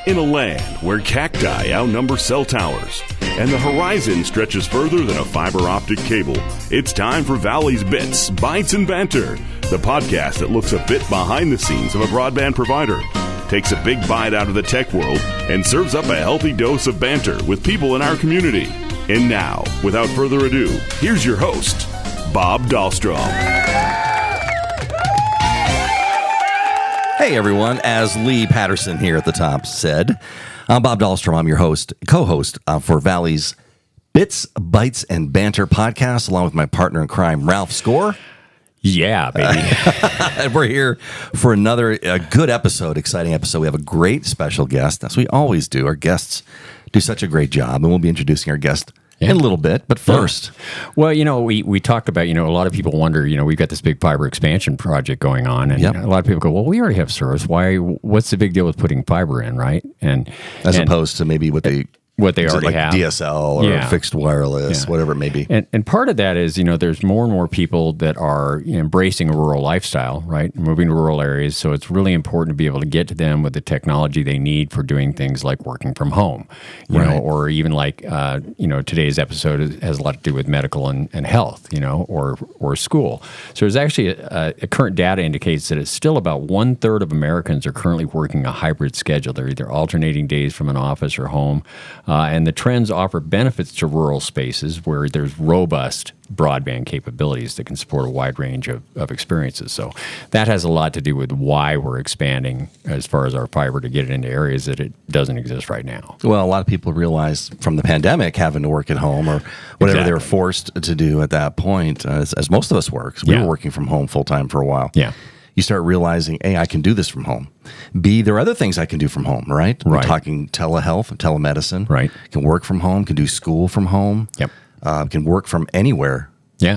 In a land where cacti outnumber cell towers and the horizon stretches further than a fiber optic cable, it's time for Valley's Bits, Bytes and Banter, the podcast that looks a bit behind the scenes of a broadband provider, takes a big bite out of the tech world, and serves up a healthy dose of banter with people in our community. And now, without further ado, here's your host, Bob Dahlstrom. Hey everyone, as Lee Patterson here at the top said, I'm Bob Dahlstrom. I'm your host, co-host for Valley's Bits, Bytes, and Banter podcast, along with my partner in crime, Ralph Score. Yeah, baby. And we're here for another good episode, exciting episode. We have a great special guest, as we always do. Our guests do such a great job, and we'll be introducing our guest in a little bit, but first. Well, we talked about, a lot of people wonder, we've got this big fiber expansion project going on, and a lot of people go, well, we already have service. What's the big deal with putting fiber in, right? And as opposed to maybe what they already have. DSL or fixed wireless, whatever it may be. And part of that is, there's more and more people that are embracing a rural lifestyle, right? Moving to rural areas. So it's really important to be able to get to them with the technology they need for doing things like working from home, you know, or even like, today's episode has a lot to do with medical and health, or school. So there's actually a current data indicates that it's still about 1/3 of Americans are currently working a hybrid schedule. They're either alternating days from an office or home. And the trends offer benefits to rural spaces where there's robust broadband capabilities that can support a wide range of experiences. So that has a lot to do with why we're expanding as far as our fiber to get it into areas that it doesn't exist right now. Well, a lot of people realize from the pandemic having to work at home or whatever they were forced to do at that point, as most of us work, 'cause we were working from home full time for a while. Yeah. You start realizing, A, I can do this from home. B, there are other things I can do from home, right? We're talking telehealth and telemedicine. Right. Can work from home, can do school from home. Yep. Can work from anywhere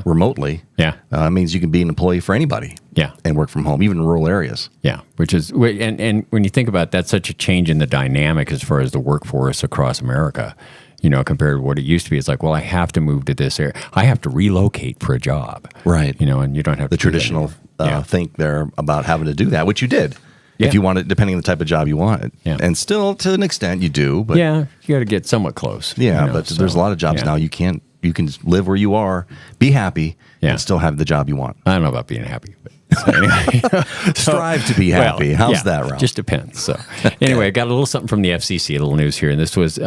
remotely. Yeah. It means you can be an employee for anybody. Yeah. And work from home, even in rural areas. Yeah, which is, and when you think about it, that's such a change in the dynamic as far as the workforce across America. Compared to what it used to be, it's like, well, I have to move to this area. I have to relocate for a job. Right. And you don't have the traditional think there about having to do that, which you did. Yeah. If you wanted, depending on the type of job you wanted. Yeah. And still, to an extent, you do. But you got to get somewhat close. But there's a lot of jobs now you can live where you are, be happy, and still have the job you want. I don't know about being happy, but so anyway. Strive to be happy. How's that, Ralph? Just depends. So anyway, I got a little something from the FCC, a little news here, and this was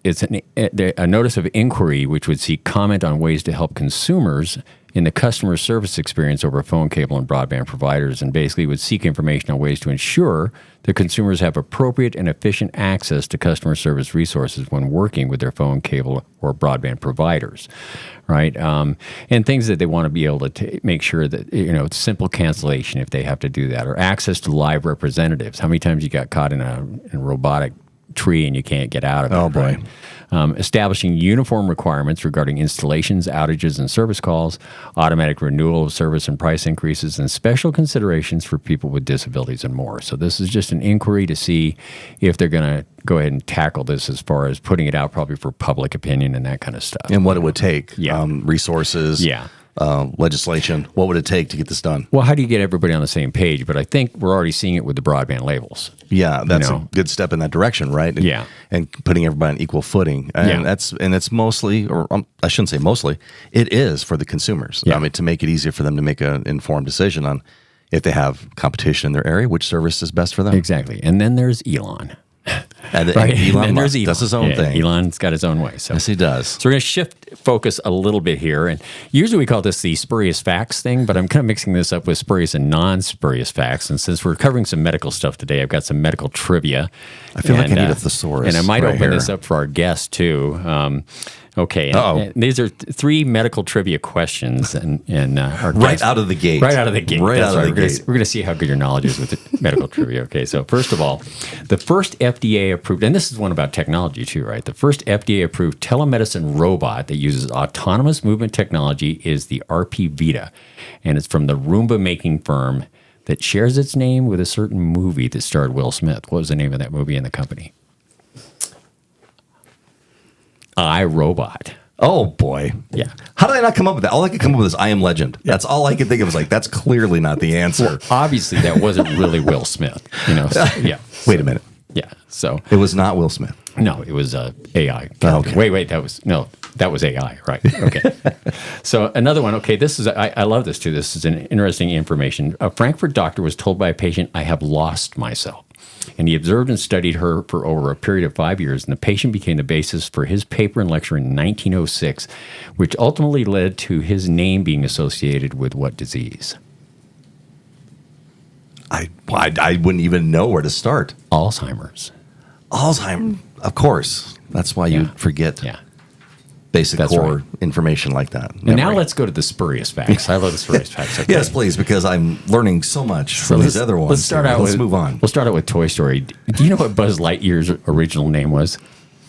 it's a notice of inquiry which would seek comment on ways to help consumers in the customer service experience over phone, cable, and broadband providers, and basically would seek information on ways to ensure that consumers have appropriate and efficient access to customer service resources when working with their phone, cable, or broadband providers, right? And things that they want to be able to make sure that, simple cancellation if they have to do that, or access to live representatives. How many times you got caught in a robotic tree and you can't get out of it? Oh, boy. Right? Establishing uniform requirements regarding installations, outages, and service calls, automatic renewal of service and price increases, and special considerations for people with disabilities and more. So this is just an inquiry to see if they're going to go ahead and tackle this as far as putting it out probably for public opinion and that kind of stuff. And what it would take. Resources. Legislation. What would it take to get this done? Well, how do you get everybody on the same page? But I think we're already seeing it with the broadband labels. Yeah, that's a good step in that direction, right? And putting everybody on equal footing. And it's mostly, or I shouldn't say mostly, it is for the consumers. Yeah. I mean, to make it easier for them to make an informed decision on if they have competition in their area, which service is best for them. Exactly. And then there's Elon. And Elon Musk does his own thing. Elon's got his own way. So. Yes, he does. So we're going to shift focus a little bit here. And usually we call this the spurious facts thing, but I'm kind of mixing this up with spurious and non-spurious facts. And since we're covering some medical stuff today, I've got some medical trivia. I feel like I need a thesaurus. And I might open this up for our guests, too. Okay, and these are three medical trivia questions, and our right out of the gate. Right out of the gate. Right That's out right. of the gate. We're going to see how good your knowledge is with the medical trivia. Okay, so first of all, the first FDA-approved, and this is one about technology too, right? The first FDA-approved telemedicine robot that uses autonomous movement technology is the RP Vita, and it's from the Roomba-making firm that shares its name with a certain movie that starred Will Smith. What was the name of that movie and the company? iRobot. Oh, boy. Yeah. How did I not come up with that? All I could come up with is I Am Legend. That's all I could think of. Was like, that's clearly not the answer. Well, obviously, that wasn't really Will Smith. So, yeah. Wait a minute. Yeah. So It was not Will Smith. no, it was AI. Okay. Wait, that was AI, right? Okay. So another one. Okay, this is I love this too. This is an interesting information. A Frankfurt doctor was told by a patient, "I have lost myself." And he observed and studied her for over a period of 5 years, and the patient became the basis for his paper and lecture in 1906, which ultimately led to his name being associated with what disease? I wouldn't even know where to start. Alzheimer's. Alzheimer's, of course. That's why you forget Yeah. basic That's core right. information like that. And now let's go to the spurious facts. I love the spurious facts. Okay. Yes, please, because I'm learning so much from these other ones. Let's move on. We'll start out with Toy Story. Do you know what Buzz Lightyear's original name was?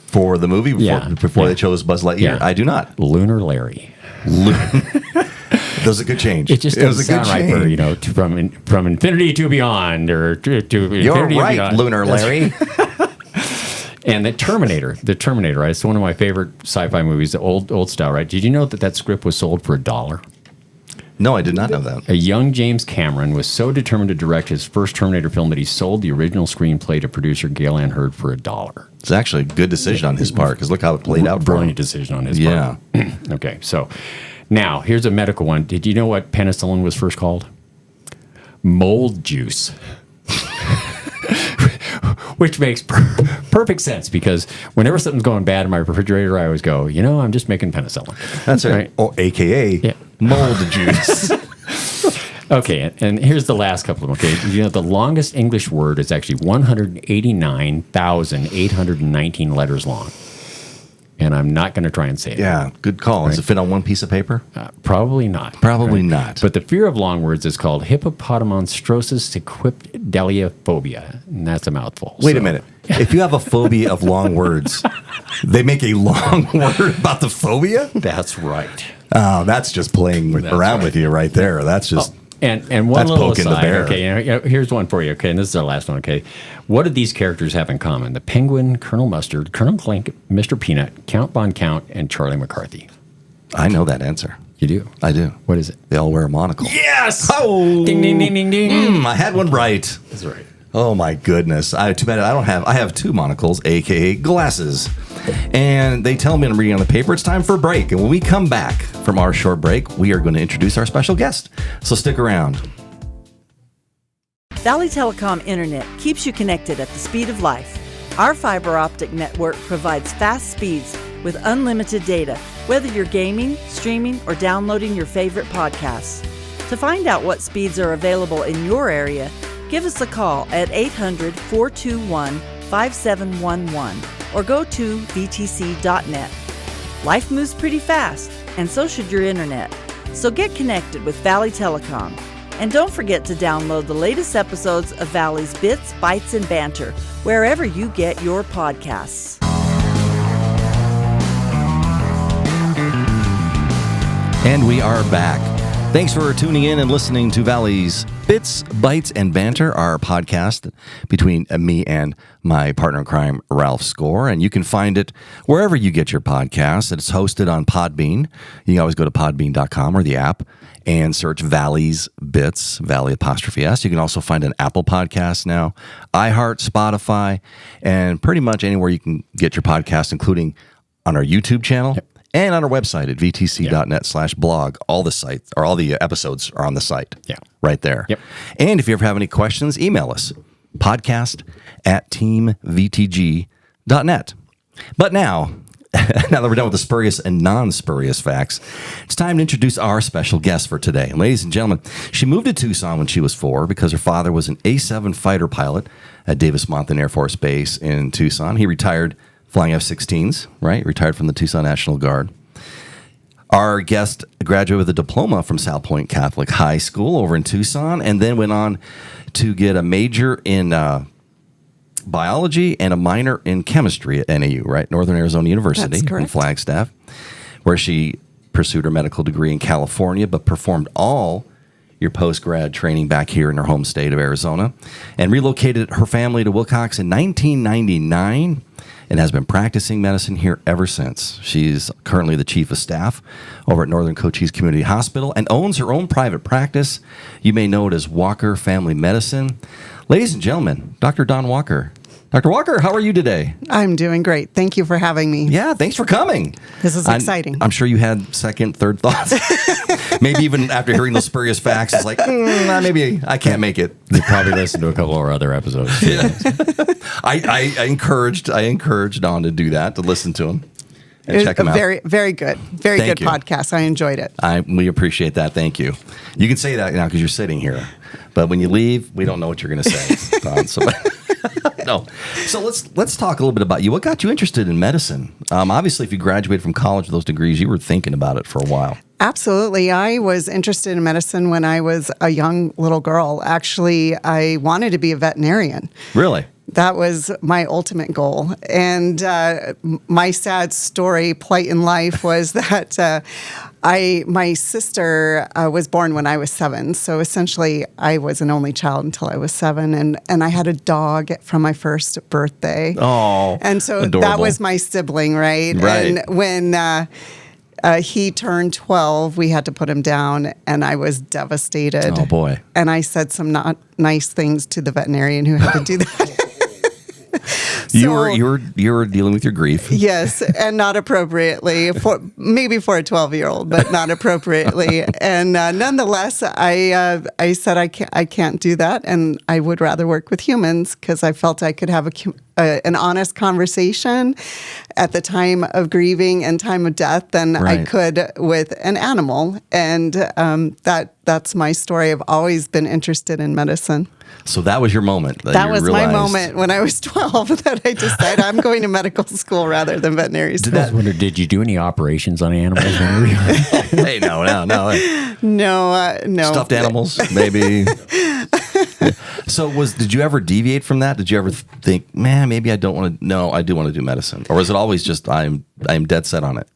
For the movie, before Yeah. they chose Buzz Lightyear, Yeah. I do not. Lunar Larry. That was a good change. It just was a doesn't good sound right change. for, from infinity to beyond, or to You're infinity right, beyond. Lunar Larry. And the Terminator, right? It's one of my favorite sci-fi movies, the old style, right? Did you know that script was sold for $1? No, I did not know that. A young James Cameron was so determined to direct his first Terminator film that he sold the original screenplay to producer Gail Ann Hurd for $1. It's actually a good decision on his part, because look how it played out for him. Brilliant decision on his part. Okay, so now here's a medical one. Did you know what penicillin was first called? Mold juice. Which makes perfect sense, because whenever something's going bad in my refrigerator, I always go, I'm just making penicillin. That's right. Or AKA mold juice. Okay, and here's the last couple of them. Okay, the longest English word is actually 189,819 letters long. And I'm not going to try and say it. Yeah, good call. Does it fit on one piece of paper? Probably not. Probably not. But the fear of long words is called hippopotamonstrosis sequipedaliophobia, and that's a mouthful. Wait a minute. If you have a phobia of long words, they make a long word about the phobia? That's right. Oh, that's just playing around with you right there. That's just... And one that's little poking aside, the bear. okay, here's one for you, okay, and this is our last one, okay. What do these characters have in common? The Penguin, Colonel Mustard, Colonel Clink, Mr. Peanut, Count Von Count, and Charlie McCarthy. I know that answer. You do? I do. What is it? They all wear a monocle. Yes! Oh! Ding, ding, ding, ding, ding. I had one right. That's right. Oh my goodness. Too bad I have two monocles, aka glasses. And they tell me I'm reading on the paper, it's time for a break. And when we come back from our short break, we are going to introduce our special guest. So stick around. Valley Telecom Internet keeps you connected at the speed of life. Our fiber optic network provides fast speeds with unlimited data, whether you're gaming, streaming, or downloading your favorite podcasts. To find out what speeds are available in your area, give us a call at 800-421-5711 or go to vtc.net. Life moves pretty fast, and so should your internet. So get connected with Valley Telecom. And don't forget to download the latest episodes of Valley's Bits, Bytes, and Banter wherever you get your podcasts. And we are back. Thanks for tuning in and listening to Valley's Bits, Bytes, and Banter, our podcast between me and my partner in crime, Ralph Score. And you can find it wherever you get your podcasts. It's hosted on Podbean. You can always go to podbean.com or the app and search Valley's Bits, Valley apostrophe S. You can also find an Apple podcast now, iHeart, Spotify, and pretty much anywhere you can get your podcast, including on our YouTube channel. Yep. And on our website at vtc.net/blog, all the sites or all the episodes are on the site. Yeah. Right there. Yep. And if you ever have any questions, email us, podcast@teamvtg.net. But now that we're done with the spurious and non-spurious facts, it's time to introduce our special guest for today. And ladies and gentlemen, she moved to Tucson when she was 4 because her father was an A-7 fighter pilot at Davis-Monthan Air Force Base in Tucson. He retired flying F-16s, right? Retired from the Tucson National Guard. Our guest graduated with a diploma from South Point Catholic High School over in Tucson, and then went on to get a major in biology and a minor in chemistry at NAU, right? Northern Arizona University in Flagstaff, where she pursued her medical degree in California, but performed all your post-grad training back here in her home state of Arizona, and relocated her family to Wilcox in 1999, and has been practicing medicine here ever since. She's currently the chief of staff over at Northern Cochise Community Hospital and owns her own private practice. You may know it as Walker Family Medicine. Ladies and gentlemen, Dr. Dawn Walker Dr. Walker, how are you today? I'm doing great. Thank you for having me. Yeah, thanks for coming. This is exciting. I'm sure you had second, third thoughts. Maybe even after hearing those spurious facts, it's like, maybe I can't make it. You probably listened to a couple of our other episodes. Yeah. I encouraged Dawn to do that, to listen to him and check him out. Very, very good. Very Thank good you. podcast. I enjoyed it. We appreciate that. Thank you. You can say that now because you're sitting here, but when you leave, we don't know what you're going to say, Dawn. No. So let's talk a little bit about you. What got you interested in medicine? Obviously, if you graduated from college with those degrees, you were thinking about it for a while. Absolutely. I was interested in medicine when I was a young little girl. Actually, I wanted to be a veterinarian. Really? That was my ultimate goal. And my sad story, plight in life, was that my sister was born when I was 7. So essentially, I was an only child until I was 7. And I had a dog from my first birthday. Oh, and so adorable. That was my sibling, right? Right. And when he turned 12, we had to put him down, and I was devastated. Oh, boy. And I said some not nice things to the veterinarian who had to do that. You were dealing with your grief. Yes, and not appropriately, maybe for a 12-year-old, but not appropriately. And nonetheless, I said I can't do that, and I would rather work with humans because I felt I could have an honest conversation at the time of grieving and time of death than I could with an animal. And that's my story. I've always been interested in medicine. So that was your moment. That was my moment when I was 12 that I decided I'm going to medical school rather than veterinary school. I was wondering, did you do any operations on animals when you were young? Hey, no. No. Stuffed animals, maybe. So did you ever deviate from that? Did you ever think, man, maybe I don't want to? No, I do want to do medicine. Or was it always just I'm dead set on it?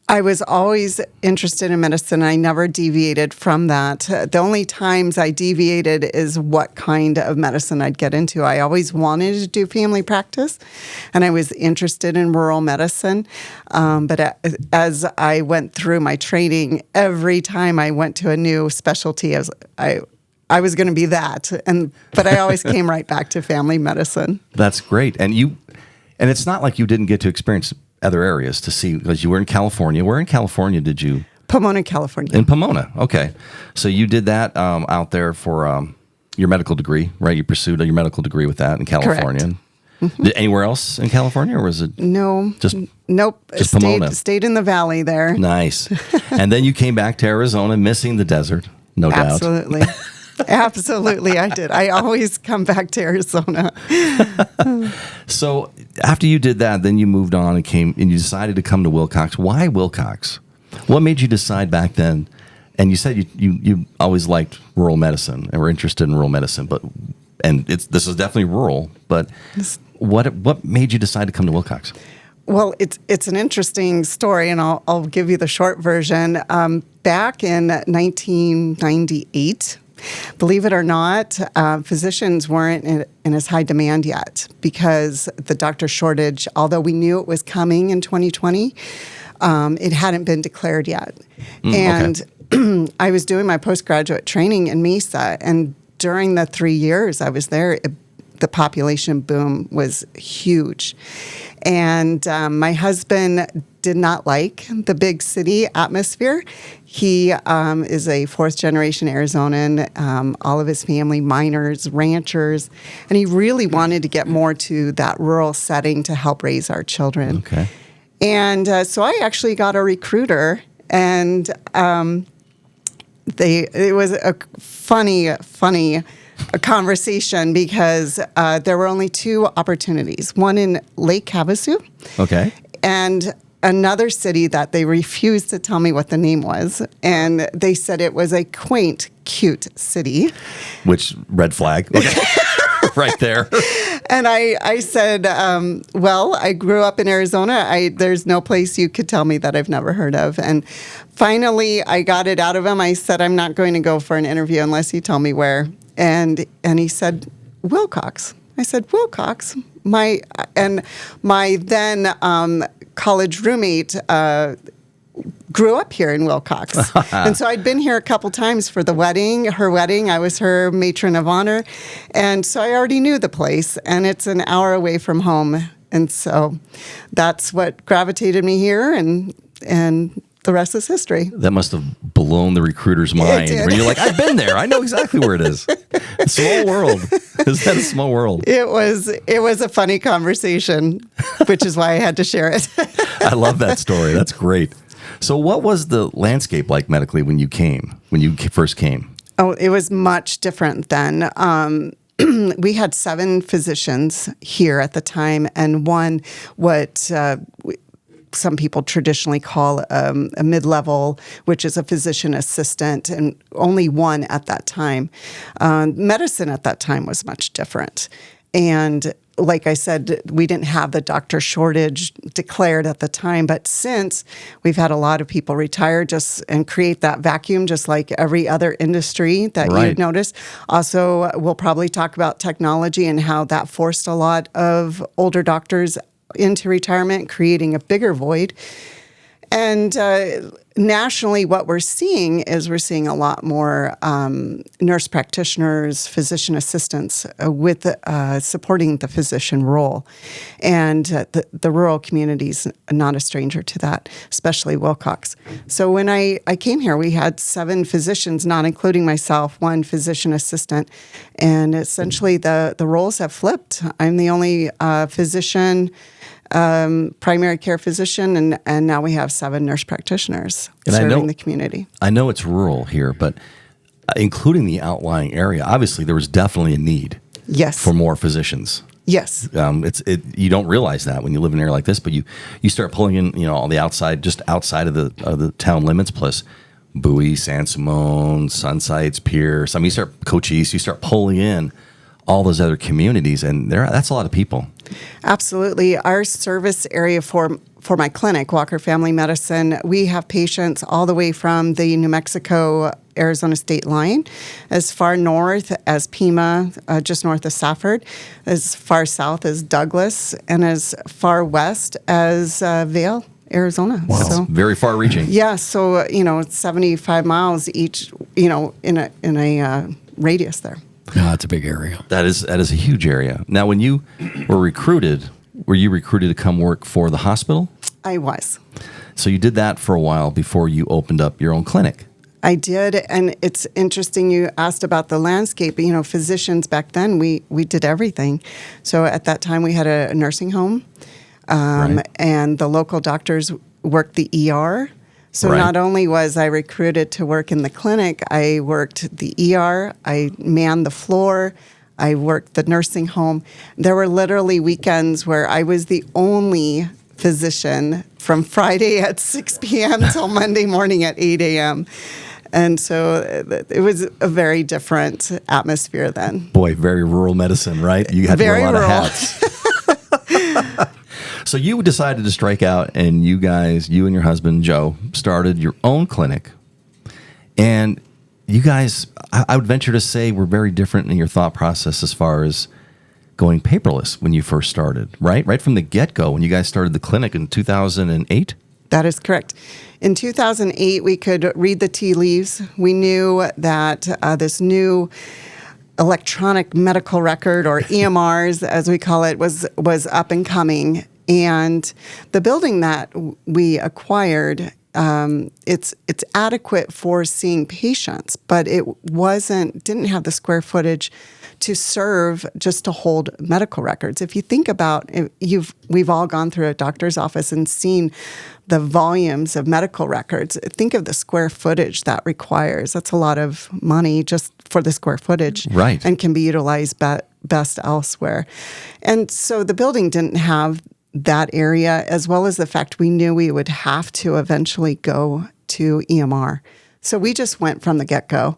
I was always interested in medicine. I never deviated from that. The only times I deviated is what kind of medicine I'd get into. I always wanted to do family practice, and I was interested in rural medicine. But as I went through my training, every time I went to a new specialty, I was going to be that. But I always came right back to family medicine. That's great. And it's not like you didn't get to experience other areas to see, because you were in California. Where in California did you? Pomona, California. In Pomona. Okay. So you did that out there for your medical degree, right? You pursued your medical degree with that in California. Correct. Mm-hmm. Anywhere else in California, or was it? No. Nope. Just Pomona. Stayed in the valley there. Nice. And then you came back to Arizona, missing the desert, no doubt. Absolutely. Absolutely, I did. I always come back to Arizona. So after you did that, then you moved on and you decided to come to Wilcox. Why Wilcox? What made you decide back then? And you said you always liked rural medicine and were interested in rural medicine, this is definitely rural. But what made you decide to come to Wilcox? Well, it's an interesting story, and I'll give you the short version. Back in 1998. Believe it or not, physicians weren't in as high demand yet because the doctor shortage, although we knew it was coming in 2020, it hadn't been declared yet. And I was doing my postgraduate training in Mesa, and during the 3 years I was there, the population boom was huge. And my husband did not like the big city atmosphere. He is a fourth-generation Arizonan, all of his family miners, ranchers, and he really wanted to get more to that rural setting to help raise our children. Okay. And so I actually got a recruiter, and it was a funny conversation because there were only 2 opportunities, one in Lake Havasu. Okay. And another city that they refused to tell me what the name was. And they said it was a quaint, cute city. Which, red flag. Okay. Right there. And I said, well, I grew up in Arizona. There's no place you could tell me that I've never heard of. And finally, I got it out of him. I said, I'm not going to go for an interview unless you tell me where. And he said, Wilcox. I said, Wilcox? My then college roommate, grew up here in Wilcox. And so I'd been here a couple times for her wedding. I was her matron of honor. And so I already knew the place, and it's an hour away from home. And so that's what gravitated me here, and the rest is history. That must have blown the recruiter's mind. Where you're like, I've been there. I know exactly where it is. Small world. Is that a small world? It was a funny conversation, which is why I had to share it. I love that story. That's great. So what was the landscape like medically when you first came? Oh, it was much different then. We had 7 physicians here at the time, and one some people traditionally call a mid-level, which is a physician assistant, and only one at that time. Medicine at that time was much different. And like I said, we didn't have the doctor shortage declared at the time, but since we've had a lot of people retire and create that vacuum, just like every other industry that you've noticed. Also, we'll probably talk about technology and how that forced a lot of older doctors into retirement, creating a bigger void. And nationally, what we're seeing is a lot more nurse practitioners, physician assistants with supporting the physician role. And the rural community's not a stranger to that, especially Wilcox. So when I came here, we had 7 physicians, not including myself, 1 physician assistant. And essentially the roles have flipped. I'm the only physician, primary care physician, and now we have 7 nurse practitioners serving the community. I know it's rural here, but including the outlying area, obviously there was definitely a need for more physicians. Yes. You don't realize that when you live in an area like this, but you start pulling in, all the outside of the town limits, plus Bowie, San Simone, Sunsides, Pierce. I mean, Cochise, you start pulling in all those other communities, and that's a lot of people. Absolutely. Our service area for my clinic, Walker Family Medicine, we have patients all the way from the New Mexico-Arizona state line, as far north as Pima, just north of Safford, as far south as Douglas, and as far west as Vail, Arizona. Wow. So, very far-reaching. Yeah, so, it's 75 miles each, in a radius there. No, that's a big area. That is a huge area. Now, when you were recruited to come work for the hospital? I was. So you did that for a while before you opened up your own clinic. I did, and it's interesting you asked about the landscape. Physicians back then, we did everything. So at that time, we had a nursing home, and the local doctors worked the ER. So not only was I recruited to work in the clinic, I worked the ER, I manned the floor, I worked the nursing home. There were literally weekends where I was the only physician from Friday at 6 p.m. till Monday morning at 8 a.m. And so it was a very different atmosphere then. Boy, very rural medicine, right? You had to wear a lot of hats. So you decided to strike out, and you and your husband, Joe, started your own clinic. And you guys, I would venture to say, were very different in your thought process as far as going paperless when you first started, right? Right from the get-go, when you guys started the clinic in 2008? That is correct. In 2008, we could read the tea leaves. We knew that this new electronic medical record, or EMRs, as we call it, was up and coming. And the building that we acquired, it's adequate for seeing patients, but it didn't have the square footage to serve just to hold medical records. If you think about we've all gone through a doctor's office and seen the volumes of medical records. Think of the square footage that requires. That's a lot of money just for the square footage, right? And can be utilized best elsewhere. And so the building didn't have that area, as well as the fact we knew we would have to eventually go to EMR. So we just went from the get-go,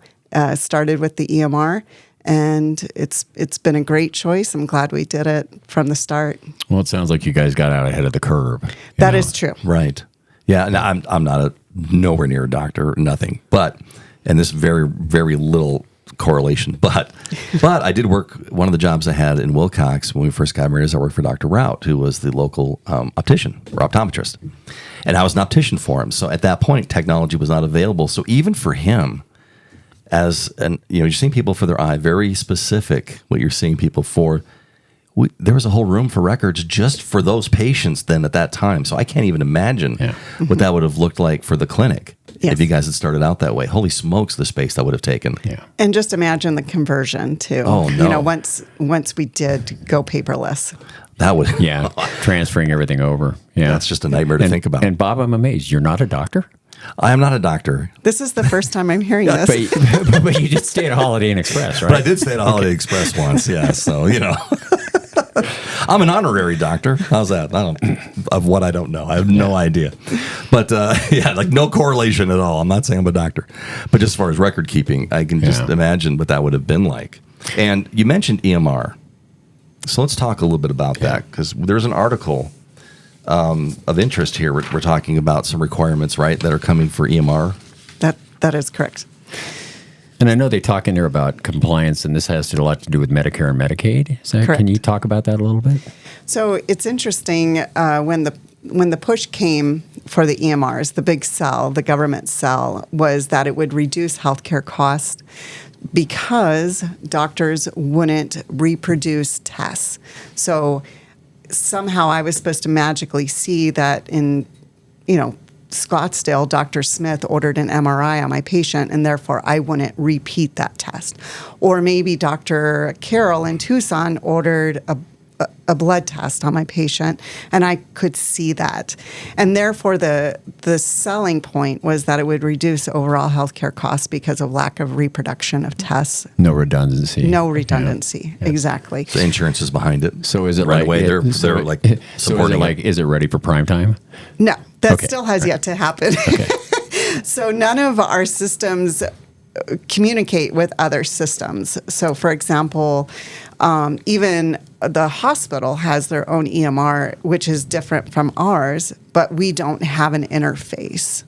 started with the EMR, and it's been a great choice. I'm glad we did it from the start. Well, it sounds like you guys got out ahead of the curve. That is true. Right. Yeah, and I'm not nowhere near a doctor, nothing. And this very, very little correlation. But I did work, one of the jobs I had in Wilcox when we first got married is I worked for Dr. Rout, who was the local optician or optometrist. And I was an optician for him. So at that point, technology was not available. So even for him, you're seeing people for their eye, very specific what you're seeing people for. There was a whole room for records just for those patients then at that time. So I can't even imagine what that would have looked like for the clinic if you guys had started out that way. Holy smokes, the space that would have taken. Yeah. And just imagine the conversion too. Oh, no. Once we did go paperless. That would transferring everything over. Yeah, that's just a nightmare to think about. And Bob, I'm amazed. You're not a doctor? I am not a doctor. This is the first time I'm hearing this. But you did stay at Holiday Inn Express, right? But I did stay at Holiday Express once, yeah. So, I'm an honorary doctor. How's that? Of what I don't know. I have no idea. But no correlation at all. I'm not saying I'm a doctor. But just as far as record keeping, I can just imagine what that would have been like. And you mentioned EMR. So let's talk a little bit about that, because there's an article of interest here. We're talking about some requirements, right, that are coming for EMR. That is correct. And I know they talk in there about compliance, and this has a lot to do with Medicare and Medicaid. Correct. Can you talk about that a little bit? So it's interesting when the push came for the EMRs, the big sell, the government sell, was that it would reduce healthcare costs because doctors wouldn't reproduce tests. So somehow I was supposed to magically see that in, Scottsdale, Dr. Smith ordered an MRI on my patient, and therefore I wouldn't repeat that test. Or maybe Dr. Carroll in Tucson ordered a blood test on my patient, and I could see that. And therefore, the selling point was that it would reduce overall healthcare costs because of lack of reproduction of tests. No redundancy. Exactly. The insurance is behind it. So is it right like away? They're like supporting is it ready for prime time? No, that still has yet to happen. Okay. So none of our systems communicate with other systems. So, for example, even the hospital has their own EMR, which is different from ours, but we don't have an interface.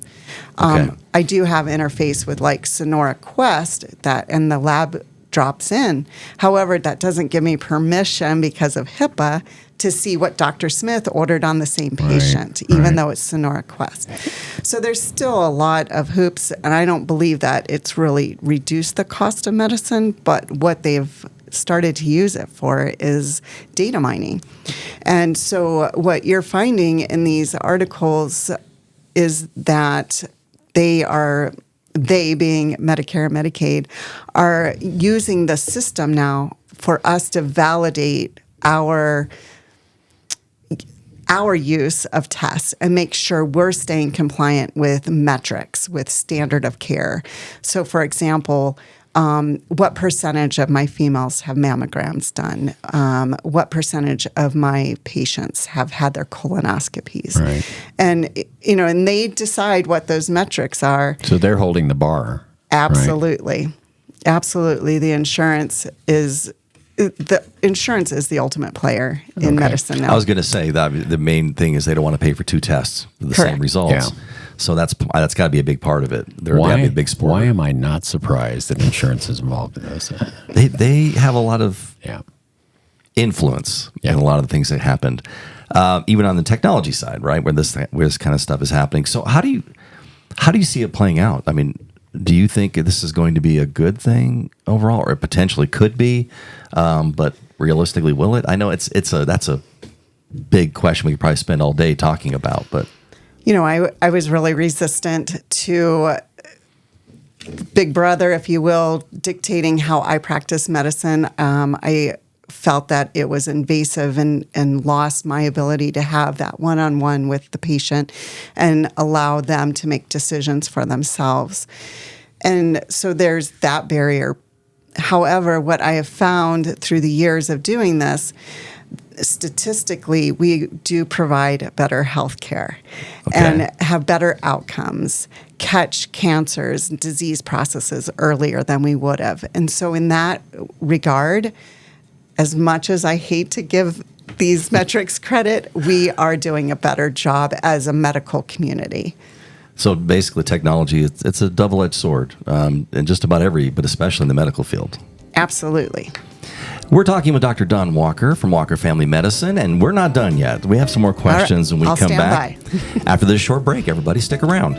I do have interface with like Sonora Quest and the lab drops in. However, that doesn't give me permission because of HIPAA to see what Dr. Smith ordered on the same patient, even though it's Sonora Quest. So there's still a lot of hoops, and I don't believe that it's really reduced the cost of medicine, but what they've started to use it for is data mining. And so what you're finding in these articles is that they being Medicare and Medicaid, are using the system now for us to validate our use of tests and make sure we're staying compliant with metrics, with standard of care. So, for example, what percentage of my females have mammograms done? What percentage of my patients have had their colonoscopies? Right. And, and they decide what those metrics are. So they're holding the bar. Absolutely. Right? Absolutely. The insurance is the ultimate player in medicine now. I was going to say that the main thing is they don't want to pay for two tests with the same results. Yeah. So that's got to be a big part of it. They're a big sport. Why am I not surprised that insurance is involved in this? They have a lot of influence in a lot of the things that happened, even on the technology side, right, where this kind of stuff is happening. So how do you see it playing out? I mean, do you think this is going to be a good thing overall, or it potentially could be, but realistically, will it? I know that's a big question we could probably spend all day talking about, but. I was really resistant to Big Brother, if you will, dictating how I practice medicine. I felt that it was invasive and lost my ability to have that one-on-one with the patient and allow them to make decisions for themselves. And so there's that barrier. However, what I have found through the years of doing this, statistically, we do provide better health care and have better outcomes, catch cancers and disease processes earlier than we would have. And so in that regard, as much as I hate to give these metrics credit, we are doing a better job as a medical community. So basically, technology, it's a double-edged sword in just about but especially in the medical field. Absolutely. We're talking with Dr. Dawn Walker from Walker Family Medicine, and we're not done yet. We have some more questions when we I'll come stand back. After this short break, everybody stick around.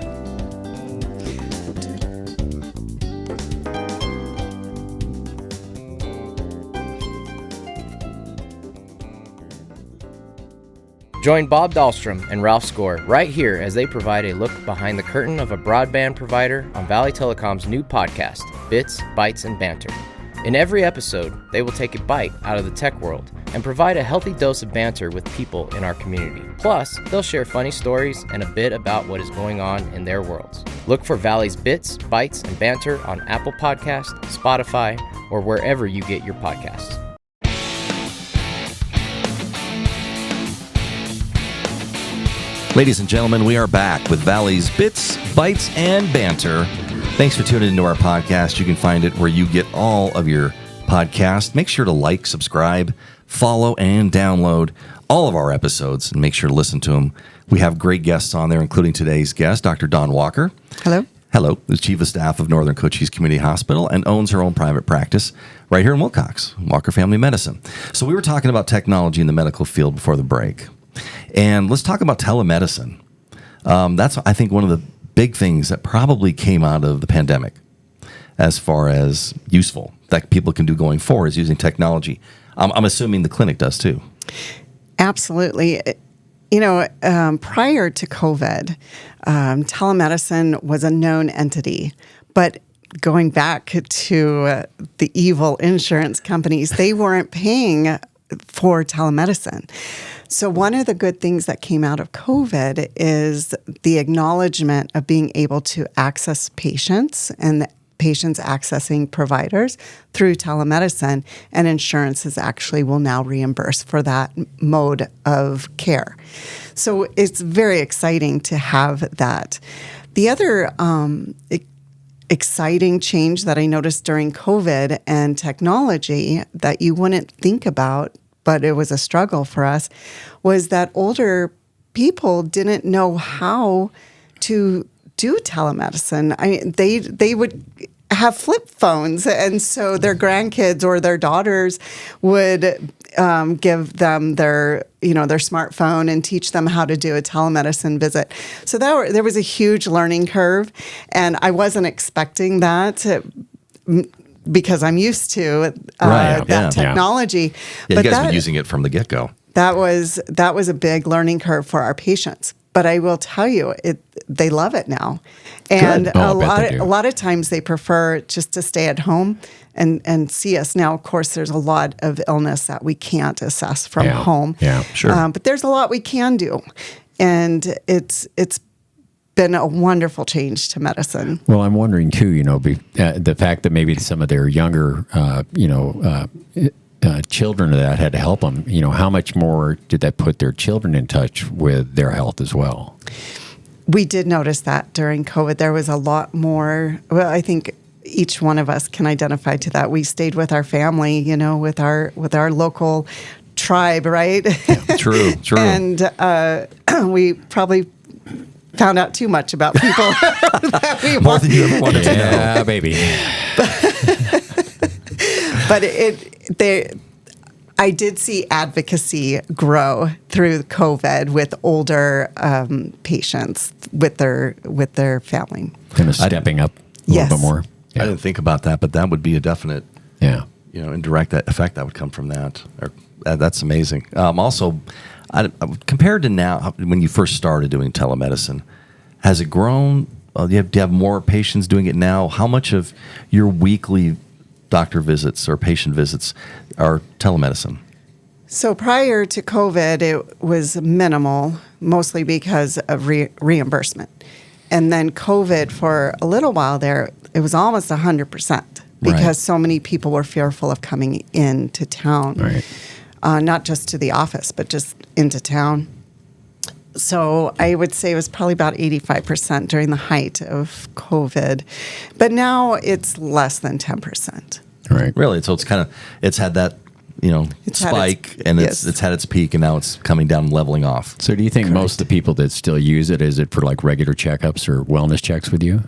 Join Bob Dahlstrom and Ralph Score right here as they provide a look behind the curtain of a broadband provider on Valley Telecom's new podcast, Bits, Bytes, and Banter. In every episode, they will take a bite out of the tech world and provide a healthy dose of banter with people in our community. Plus, they'll share funny stories and a bit about what is going on in their worlds. Look for Valley's Bits, Bytes, and Banter on Apple Podcasts, Spotify, or wherever you get your podcasts. Ladies and gentlemen, we are back with Valley's Bits, Bytes, and Banter. Thanks for tuning into our podcast. You can find it where you get all of your podcasts. Make sure to like, subscribe, follow, and download all of our episodes, and make sure to listen to them. We have great guests on there, including today's guest, Dr. Dawn Walker. Hello. Hello, the Chief of Staff of Northern Cochise Community Hospital and owns her own private practice right here in Wilcox, Walker Family Medicine. So we were talking about technology in the medical field before the break. And let's talk about telemedicine. That's, I think, one of the big things that probably came out of the pandemic as far as useful that people can do going forward is using technology. I'm assuming the clinic does too. Absolutely. You know, prior to COVID, telemedicine was a known entity, but going back to the evil insurance companies, they weren't paying for telemedicine. So one of the good things that came out of COVID is the acknowledgement of being able to access patients and patients accessing providers through telemedicine, and insurances actually will now reimburse for that mode of care. So it's very exciting to have that. The other exciting change that I noticed during COVID and technology that you wouldn't think about, but it was a struggle for us, was that older people didn't know how to do telemedicine. I mean, they would have flip phones, and so their grandkids or their daughters would give them their smartphone and teach them how to do a telemedicine visit. So there was a huge learning curve, and I wasn't expecting that because I'm used to that technology. Yeah, but you guys have been using it from the get-go. That was a big learning curve for our patients. But I will tell you, they love it now, and a lot of times they prefer just to stay at home and see us. Now, of course, there's a lot of illness that we can't assess from home. Yeah, sure. But there's a lot we can do, and it's been a wonderful change to medicine. Well, I'm wondering too, the fact that maybe some of their younger, children that had to help them, how much more did that put their children in touch with their health as well? We did notice that during COVID. There was a lot more. Well, I think each one of us can identify to that. We stayed with our family, with our local tribe, right? Yeah, true. And we probably found out too much about people that we more than you ever wanted to know. Yeah, baby. But I did see advocacy grow through COVID with older patients with their family. Kind of stepping up a little bit more. Yeah. I didn't think about that, but that would be a definite, indirect effect that would come from that. That's amazing. Also, compared to now, when you first started doing telemedicine, has it grown? Do you have more patients doing it now? How much of your weekly doctor visits or patient visits are telemedicine? So prior to COVID, it was minimal, mostly because of reimbursement. And then COVID, for a little while there, it was almost 100% because so many people were fearful of coming into town. Right. Not just to the office, but just into town. So I would say it was probably about 85% during the height of COVID. But now it's less than 10%. Right. Really? So it's had that, spike, and it's had its peak, and now it's coming down and leveling off. So do you think most of the people that still use it, is it for like regular checkups or wellness checks with you?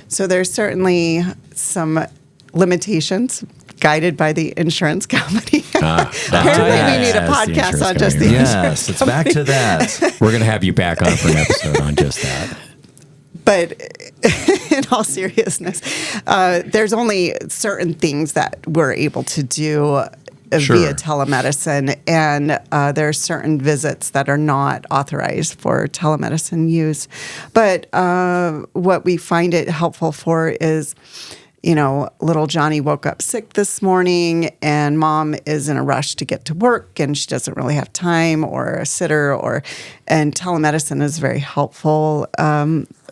So there's certainly some limitations guided by the insurance company. Apparently, we need a podcast on just the insurance Yes, it's back to that. We're going to have you back on for an episode on just that. But in all seriousness, there's only certain things that we're able to do via telemedicine, and there are certain visits that are not authorized for telemedicine use. But what we find it helpful for is, little Johnny woke up sick this morning and mom is in a rush to get to work and she doesn't really have time, or a sitter, and telemedicine is very helpful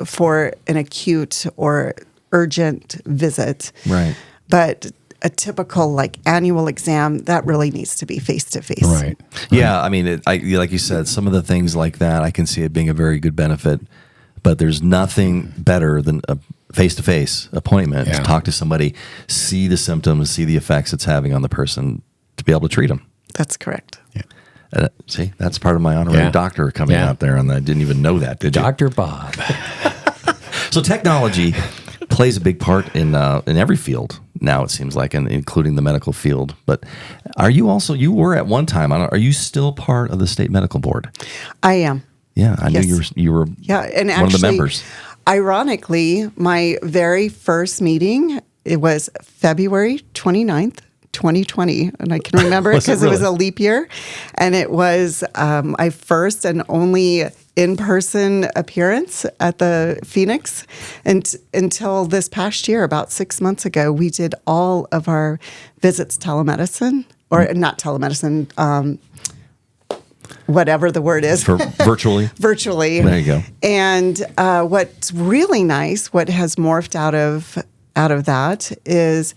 for an acute or urgent visit. Right. But a typical annual exam, that really needs to be face-to-face. Right. Yeah, I mean, like you said, some of the things like that, I can see it being a very good benefit, but there's nothing better than a face-to-face appointment to talk to somebody, see the symptoms, see the effects it's having on the person, to be able to treat them. That's correct. Yeah. See, that's part of my honorary doctor coming out there, and I didn't even know that, did you? Dr. Bob. So technology plays a big part in every field now, it seems like, and including the medical field. But you were at one time, are you still part of the state medical board? I am. Yeah, I knew you were and one of the members. Ironically, my very first meeting, it was February 29th, 2020. And I can remember it because it was a leap year. And it was my first and only in-person appearance at the Phoenix. And until this past year, about 6 months ago, we did all of our visits telemedicine, or not telemedicine, whatever the word is. Virtually? Virtually. There you go. And what's really nice, what has morphed out of that is,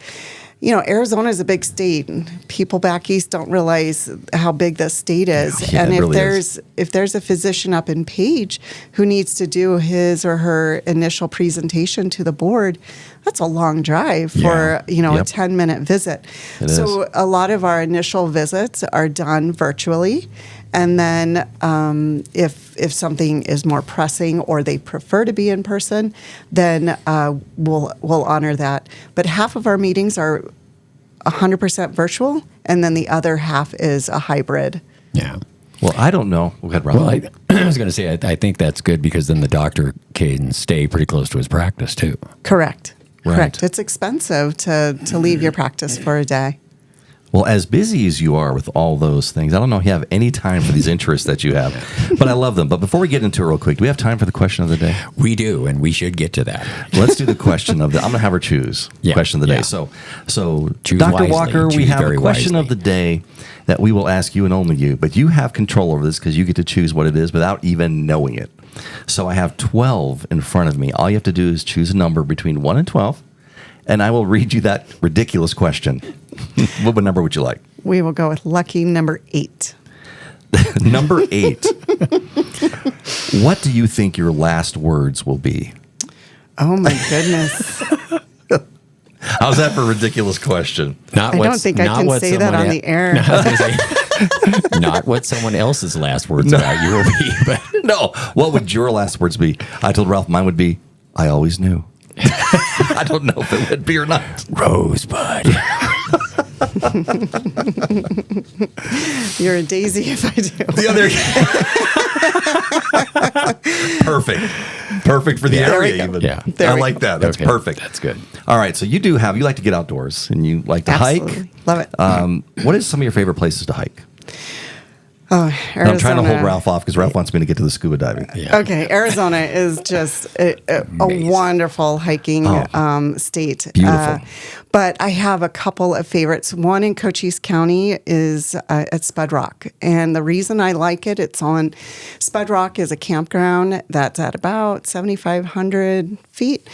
Arizona is a big state, and people back east don't realize how big this state is. Yeah, and if there's a physician up in Page who needs to do his or her initial presentation to the board, that's a long drive for a 10-minute visit. So a lot of our initial visits are done virtually. And then if something is more pressing or they prefer to be in person, then we'll honor that. But half of our meetings are 100% virtual, and then the other half is a hybrid. Yeah. Well, I don't know. Go ahead, Rob. Well, I was going to say, I think that's good because then the doctor can stay pretty close to his practice too. Correct. Right. Correct. It's expensive to leave your practice for a day. Well, as busy as you are with all those things, I don't know if you have any time for these interests that you have, but I love them. But before we get into it real quick, do we have time for the question of the day? We do, and we should get to that. Let's do the question of the. I'm going to have her choose question of the day. So choose Dr. wisely. Walker, we Choose have a very question wisely. of the day that we will ask you and only you, but you have control over this because you get to choose what it is without even knowing it. So I have 12 in front of me. All you have to do is choose a number between 1 and 12, and I will read you that ridiculous question. What number would you like? We will go with lucky number 8. Number 8. What do you think your last words will be? Oh, my goodness. How's that for a ridiculous question? I don't think I can say that on the air. Not what someone else's last words about you will be. But. No. What would your last words be? I told Ralph mine would be, I always knew. I don't know if it would be or not. Rosebud. You're a daisy if I do. The other Perfect for the area even. Yeah. I like that. That's perfect. That's good. All right. So you like to get outdoors and you like to Absolutely. hike. Love it. What is some of your favorite places to hike? Oh, Arizona. And I'm trying to hold Ralph off because Ralph wants me to get to the scuba diving. Yeah. Okay, Arizona is just a wonderful hiking state. Beautiful. But I have a couple of favorites. One in Cochise County is at Spud Rock. And the reason I like it, Spud Rock is a campground that's at about 7,500 feet.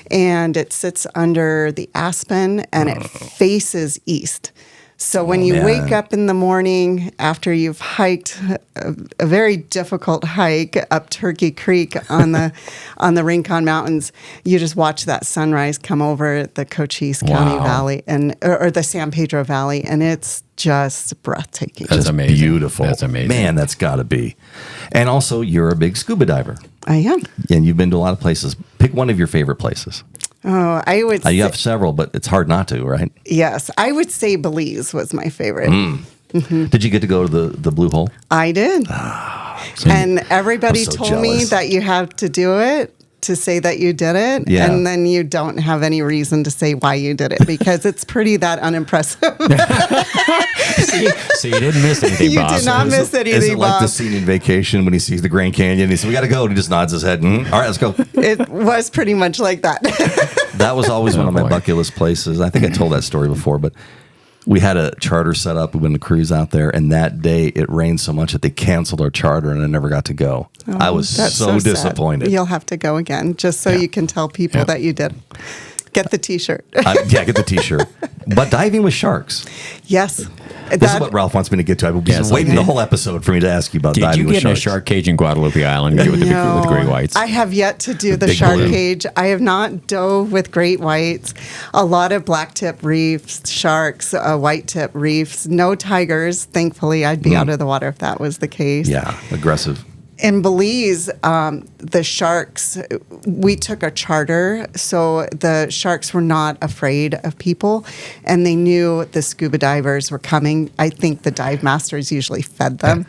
And it sits under the aspen and it faces east. So when you wake up in the morning after you've hiked a very difficult hike up Turkey Creek on the Rincon Mountains, you just watch that sunrise come over the Cochise County Valley or the San Pedro Valley, and it's just breathtaking. That's amazing. Beautiful. That's amazing. Man, that's got to be. And also, you're a big scuba diver. I am. And you've been to a lot of places. Pick one of your favorite places. Oh, I would You say, have several, but it's hard not to, right? yes, I would say Belize was my favorite. Did you get to go to the Blue Hole? I did. So And everybody I'm so told me jealous. that you have to do it to say that you did it. Yeah. And then you don't have any reason to say why you did it because it's pretty that unimpressive. So you didn't miss anything, You boss. did not miss anything, Is it like Bob. the scene in Vacation when he sees the Grand Canyon? He says, "We got to go." And he just nods his head. All right, let's go. It was pretty much like that. That was always one of my boy. bucket list places. I think I told that story before, but we had a charter set up. We went to cruise out there, and that day it rained so much that they canceled our charter, and I never got to go. I was That's so sad. disappointed. You'll have to go again just so you can tell people that you did. Get the T-shirt. Yeah, get the T-shirt. But diving with sharks. Yes. This is what Ralph wants me to get to. I've been Yes, waiting okay. the whole episode for me to ask you about Did diving you with get in a sharks. shark cage in Guadalupe Island with the great whites? I have yet to do the big shark blue. cage. I have not dove with great whites. A lot of black tip reefs, sharks, white tip reefs. No tigers. Thankfully, I'd be out of the water if that was the case. Yeah, aggressive. In Belize, the sharks, we took a charter, so the sharks were not afraid of people, and they knew the scuba divers were coming. I think the dive masters usually fed them.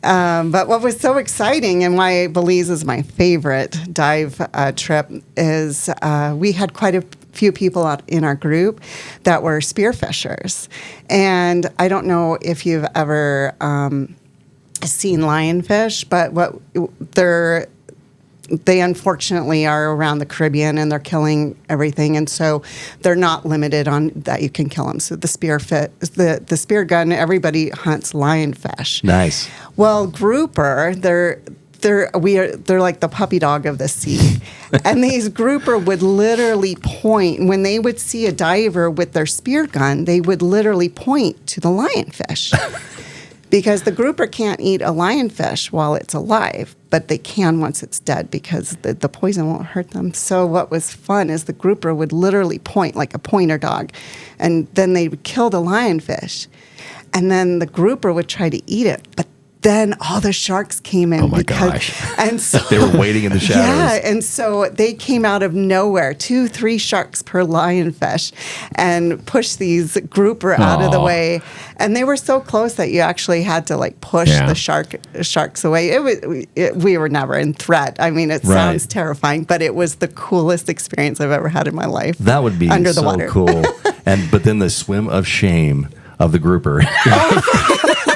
But what was so exciting and why Belize is my favorite dive trip is we had quite a few people out in our group that were spearfishers. And I don't know if you've ever seen lionfish, but they unfortunately are around the Caribbean and they're killing everything, and so they're not limited on that you can kill them. So the the spear gun, everybody hunts lionfish. Nice. Well, grouper, they're like the puppy dog of the sea. And these grouper would literally point when they would see a diver with their spear gun, they would literally point to the lionfish. Because the grouper can't eat a lionfish while it's alive, but they can once it's dead because the poison won't hurt them. So what was fun is the grouper would literally point like a pointer dog, and then they would kill the lionfish. And then the grouper would try to eat it, but then all the sharks came in. Oh my gosh. And so They were waiting in the shadows. yeah, and so they came out of nowhere, 2-3 sharks per lionfish, and pushed these grouper out of the Aw. way. And they were so close that you actually had to like push Yeah. the sharks away. We were never in threat. I mean, it Right. sounds terrifying, but it was the coolest experience I've ever had in my life. That would be under the so water. cool. But then the swim of shame of the grouper.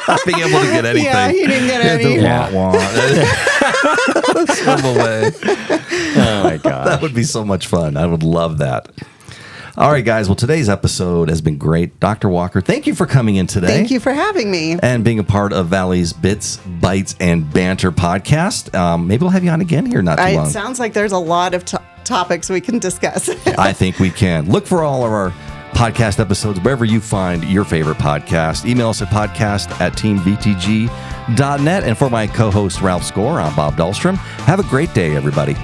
Not being able to get anything. Yeah, he didn't get any. The Yeah. wah, wah. Swim away. Oh my god. That would be so much fun. I would love that. All right, guys. Well, today's episode has been great. Dr. Walker, thank you for coming in today. Thank you for having me. And being a part of Valley's Bits, Bytes, and Banter podcast. Maybe we'll have you on again here not too It long. sounds like there's a lot of topics we can discuss. I think we can. Look for all of our podcast episodes wherever you find your favorite podcast. Email us at podcast@teamvtg.net. And for my co-host Ralph Score, I'm Bob Dahlstrom. Have a great day, everybody.